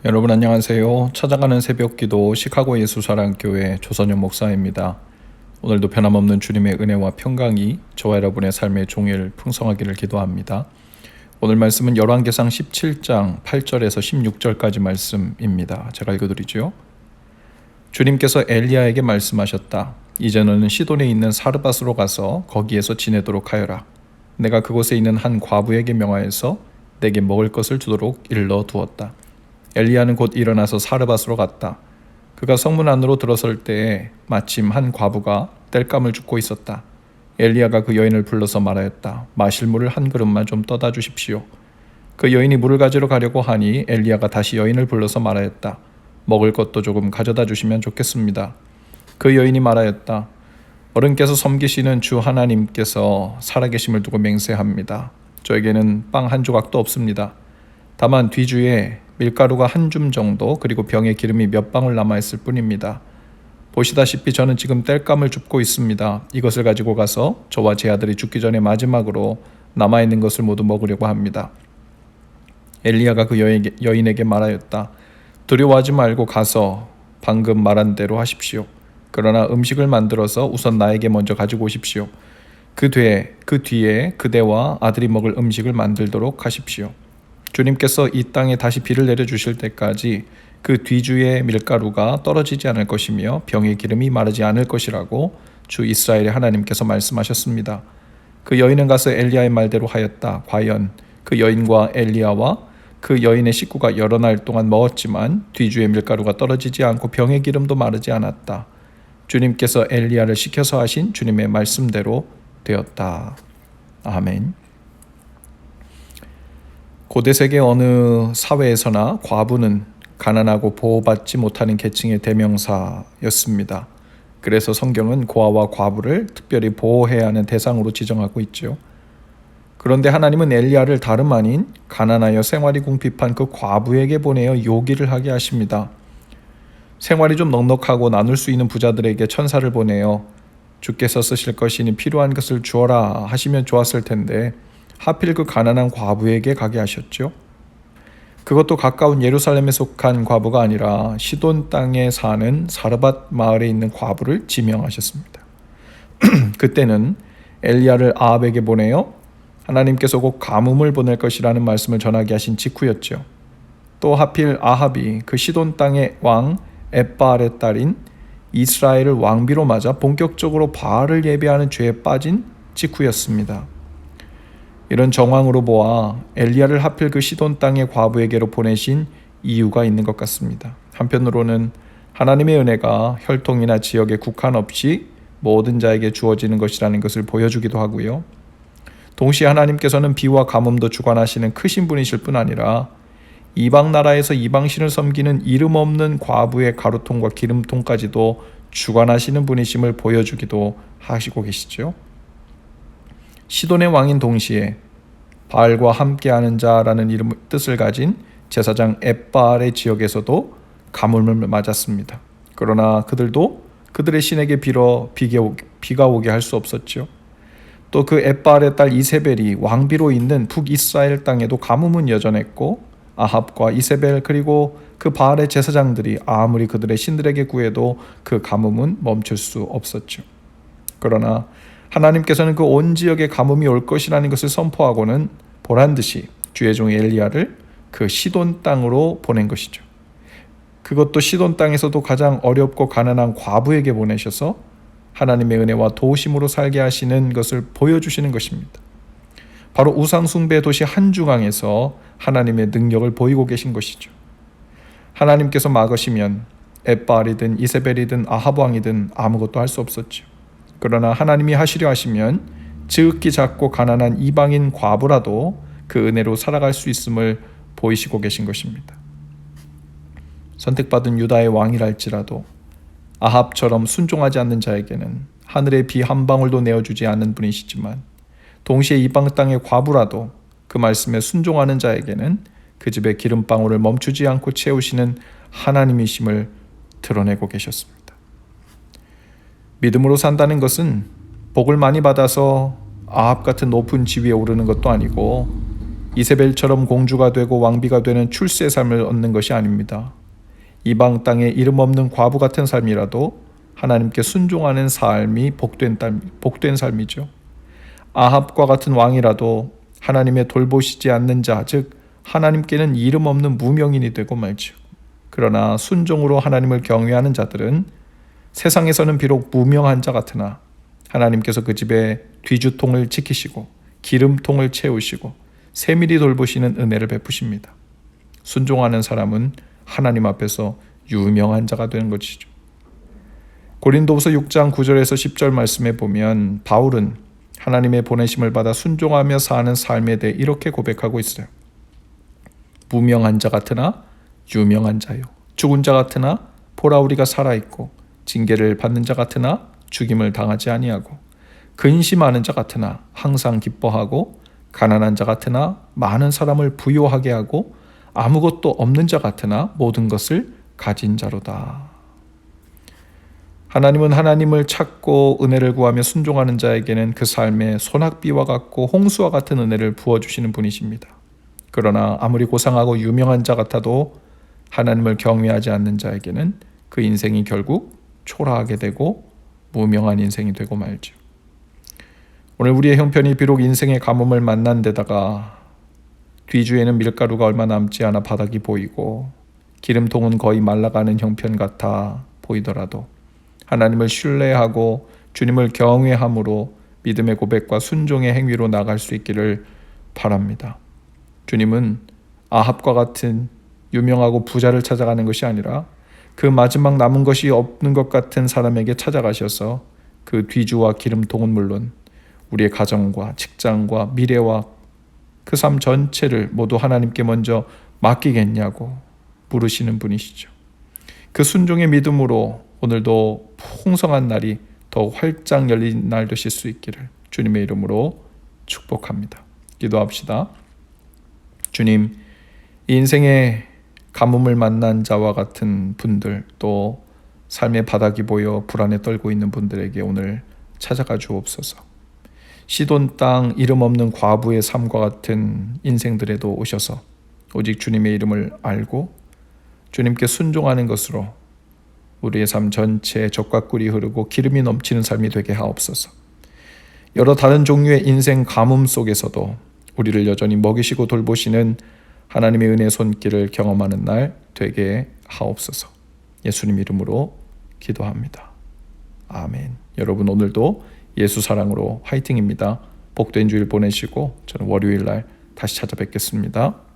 여러분 안녕하세요. 찾아가는 새벽기도 시카고 예수사랑교회 조선영 목사입니다. 오늘도 변함없는 주님의 은혜와 평강이 저와 여러분의 삶의 종일 풍성하기를 기도합니다. 오늘 말씀은 열왕기상 17장 8절에서 16절까지 말씀입니다. 제가 읽어드리죠. 주님께서 엘리야에게 말씀하셨다. 이제 너는 시돈에 있는 사르밧으로 가서 거기에서 지내도록 하여라. 내가 그곳에 있는 한 과부에게 명하여서 내게 먹을 것을 주도록 일러 두었다. 엘리야는 곧 일어나서 사르밧으로 갔다. 그가 성문 안으로 들어설 때에 마침 한 과부가 땔감을 줍고 있었다. 엘리야가 그 여인을 불러서 말하였다. 마실 물을 한 그릇만 좀 떠다 주십시오. 그 여인이 물을 가지러 가려고 하니 엘리야가 다시 여인을 불러서 말하였다. 먹을 것도 조금 가져다 주시면 좋겠습니다. 그 여인이 말하였다. 어른께서 섬기시는 주 하나님께서 살아계심을 두고 맹세합니다. 저에게는 빵 한 조각도 없습니다. 다만 뒤주에 밀가루가 한 줌 정도 그리고 병에 기름이 몇 방울 남아있을 뿐입니다. 보시다시피 저는 지금 땔감을 줍고 있습니다. 이것을 가지고 가서 저와 제 아들이 죽기 전에 마지막으로 남아있는 것을 모두 먹으려고 합니다. 엘리야가 그 여인에게 말하였다. 두려워하지 말고 가서 방금 말한 대로 하십시오. 그러나 음식을 만들어서 우선 나에게 먼저 가지고 오십시오. 그 뒤에 그대와 아들이 먹을 음식을 만들도록 하십시오. 주님께서 이 땅에 다시 비를 내려주실 때까지 그 뒤주의 밀가루가 떨어지지 않을 것이며 병의 기름이 마르지 않을 것이라고 주 이스라엘의 하나님께서 말씀하셨습니다. 그 여인은 가서 엘리야의 말대로 하였다. 과연 그 여인과 엘리야와 그 여인의 식구가 여러 날 동안 먹었지만 뒤주의 밀가루가 떨어지지 않고 병의 기름도 마르지 않았다. 주님께서 엘리야를 시켜서 하신 주님의 말씀대로 되었다. 아멘. 고대 세계 어느 사회에서나 과부는 가난하고 보호받지 못하는 계층의 대명사였습니다. 그래서 성경은 고아와 과부를 특별히 보호해야 하는 대상으로 지정하고 있죠. 그런데 하나님은 엘리야를 다름 아닌 가난하여 생활이 궁핍한 그 과부에게 보내어 요기를 하게 하십니다. 생활이 좀 넉넉하고 나눌 수 있는 부자들에게 천사를 보내어 주께서 쓰실 것이니 필요한 것을 주어라 하시면 좋았을 텐데 하필 그 가난한 과부에게 가게 하셨죠. 그것도 가까운 예루살렘에 속한 과부가 아니라 시돈 땅에 사는 사르밧 마을에 있는 과부를 지명하셨습니다. 그때는 엘리야를 아합에게 보내어 하나님께서 곧 가뭄을 보낼 것이라는 말씀을 전하게 하신 직후였죠. 또 하필 아합이 그 시돈 땅의 왕 엣바알의 딸인 이스라엘을 왕비로 맞아 본격적으로 바알을 예배하는 죄에 빠진 직후였습니다. 이런 정황으로 보아 엘리야를 하필 그 시돈 땅의 과부에게로 보내신 이유가 있는 것 같습니다. 한편으로는 하나님의 은혜가 혈통이나 지역에 국한 없이 모든 자에게 주어지는 것이라는 것을 보여주기도 하고요. 동시에 하나님께서는 비와 가뭄도 주관하시는 크신 분이실 뿐 아니라 이방 나라에서 이방신을 섬기는 이름 없는 과부의 가루통과 기름통까지도 주관하시는 분이심을 보여주기도 하시고 계시죠. 시돈의 왕인 동시에 바알과 함께하는 자라는 뜻을 가진 제사장 엣바알의 지역에서도 가뭄을 맞았습니다. 그러나 그들도 그들의 신에게 빌어 비가 오게 할 수 없었죠. 또 그 엣바알의 딸 이세벨이 왕비로 있는 북이스라엘 땅에도 가뭄은 여전했고 아합과 이세벨 그리고 그 바알의 제사장들이 아무리 그들의 신들에게 구해도 그 가뭄은 멈출 수 없었죠. 그러나 하나님께서는 그 온 지역에 가뭄이 올 것이라는 것을 선포하고는 보란듯이 주의 종 엘리야를 그 시돈 땅으로 보낸 것이죠. 그것도 시돈 땅에서도 가장 어렵고 가난한 과부에게 보내셔서 하나님의 은혜와 도우심으로 살게 하시는 것을 보여주시는 것입니다. 바로 우상숭배 도시 한중앙에서 하나님의 능력을 보이고 계신 것이죠. 하나님께서 막으시면 엣바알이든 이세벨이든 아합 왕이든 아무것도 할 수 없었죠. 그러나 하나님이 하시려 하시면 지극히 작고 가난한 이방인 과부라도 그 은혜로 살아갈 수 있음을 보이시고 계신 것입니다. 선택받은 유다의 왕이랄지라도 아합처럼 순종하지 않는 자에게는 하늘의 비 한 방울도 내어주지 않는 분이시지만 동시에 이방 땅의 과부라도 그 말씀에 순종하는 자에게는 그 집의 기름방울을 멈추지 않고 채우시는 하나님이심을 드러내고 계셨습니다. 믿음으로 산다는 것은 복을 많이 받아서 아합 같은 높은 지위에 오르는 것도 아니고 이세벨처럼 공주가 되고 왕비가 되는 출세의 삶을 얻는 것이 아닙니다. 이방 땅에 이름 없는 과부 같은 삶이라도 하나님께 순종하는 삶이 복된 삶이죠. 아합과 같은 왕이라도 하나님의 돌보시지 않는 자, 즉 하나님께는 이름 없는 무명인이 되고 말죠. 그러나 순종으로 하나님을 경외하는 자들은 세상에서는 비록 무명한 자 같으나 하나님께서 그 집에 뒤주통을 지키시고 기름통을 채우시고 세밀히 돌보시는 은혜를 베푸십니다. 순종하는 사람은 하나님 앞에서 유명한 자가 되는 것이죠. 고린도후서 6장 9절에서 10절 말씀에 보면 바울은 하나님의 보내심을 받아 순종하며 사는 삶에 대해 이렇게 고백하고 있어요. 무명한 자 같으나 유명한 자요. 죽은 자 같으나 보라 우리가 살아있고 징계를 받는 자 같으나 죽임을 당하지 아니하고 근심하는 자 같으나 항상 기뻐하고 가난한 자 같으나 많은 사람을 부요하게 하고 아무것도 없는 자 같으나 모든 것을 가진 자로다. 하나님은 하나님을 찾고 은혜를 구하며 순종하는 자에게는 그 삶에 소낙비와 같고 홍수와 같은 은혜를 부어주시는 분이십니다. 그러나 아무리 고상하고 유명한 자 같아도 하나님을 경외하지 않는 자에게는 그 인생이 결국 초라하게 되고 무명한 인생이 되고 말죠. 오늘 우리의 형편이 비록 인생의 가뭄을 만난 데다가 뒤주에는 밀가루가 얼마 남지 않아 바닥이 보이고 기름통은 거의 말라가는 형편 같아 보이더라도 하나님을 신뢰하고 주님을 경외함으로 믿음의 고백과 순종의 행위로 나갈 수 있기를 바랍니다. 주님은 아합과 같은 유명하고 부자를 찾아가는 것이 아니라 그 마지막 남은 것이 없는 것 같은 사람에게 찾아가셔서 그 뒤주와 기름통은 물론 우리의 가정과 직장과 미래와 그 삶 전체를 모두 하나님께 먼저 맡기겠냐고 물으시는 분이시죠. 그 순종의 믿음으로 오늘도 풍성한 날이 더욱 활짝 열린 날 되실 수 있기를 주님의 이름으로 축복합니다. 기도합시다. 주님, 인생의 가뭄을 만난 자와 같은 분들, 또 삶의 바닥이 보여 불안에 떨고 있는 분들에게 오늘 찾아가 주옵소서. 시돈 땅 이름 없는 과부의 삶과 같은 인생들에도 오셔서 오직 주님의 이름을 알고 주님께 순종하는 것으로 우리의 삶 전체에 젖과 꿀이 흐르고 기름이 넘치는 삶이 되게 하옵소서. 여러 다른 종류의 인생 가뭄 속에서도 우리를 여전히 먹이시고 돌보시는 하나님의 은혜의 손길을 경험하는 날 되게 하옵소서. 예수님 이름으로 기도합니다. 아멘. 여러분 오늘도 예수 사랑으로 화이팅입니다. 복된 주일 보내시고 저는 월요일 날 다시 찾아뵙겠습니다.